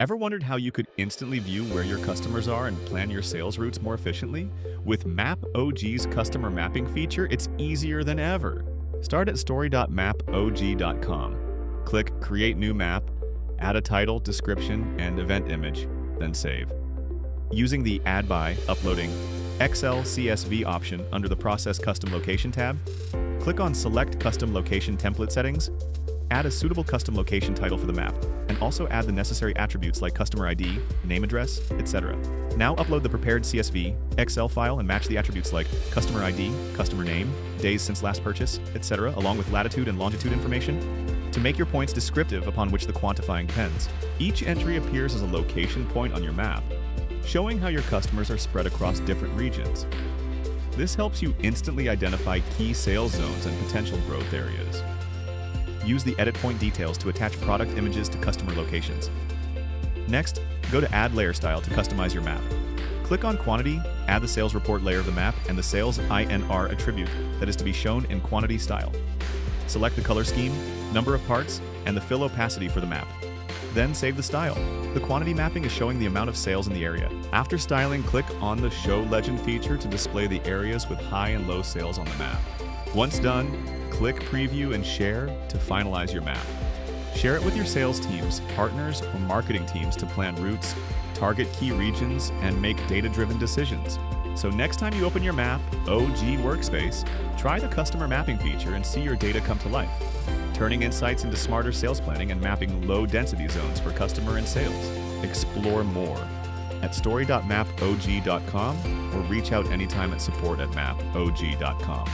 Ever wondered how you could instantly view where your customers are and plan your sales routes more efficiently? With MAPOG's customer mapping feature, it's easier than ever. Start at story.mapog.com. Click Create New Map, add a title, description, and event image, then save. Using the Add by Uploading Excel CSV option under the Process Custom Location tab, click on Select Custom Location Template Settings, add a suitable custom location title for the map, and also add the necessary attributes like customer ID, name address, etc. Now upload the prepared CSV, Excel file and match the attributes like customer ID, customer name, days since last purchase, etc. along with latitude and longitude information to make your points descriptive upon which the quantifying depends. Each entry appears as a location point on your map, showing how your customers are spread across different regions. This helps you instantly identify key sales zones and potential growth areas. Use the edit point details to attach product images to customer locations. Next, go to Add Layer Style to customize your map. Click on Quantity, add the sales report layer of the map and the sales INR attribute that is to be shown in quantity style. Select the color scheme, number of parts, and the fill opacity for the map. Then save the style. The quantity mapping is showing the amount of sales in the area. After styling, click on the Show Legend feature to display the areas with high and low sales on the map. Once done, click Preview and Share to finalize your map. Share it with your sales teams, partners, or marketing teams to plan routes, target key regions, and make data-driven decisions. So next time you open your MAPOG workspace, try the customer mapping feature and see your data come to life, turning insights into smarter sales planning and mapping low-density zones for customer and sales. Explore more at story.mapog.com or reach out anytime at support@mapog.com.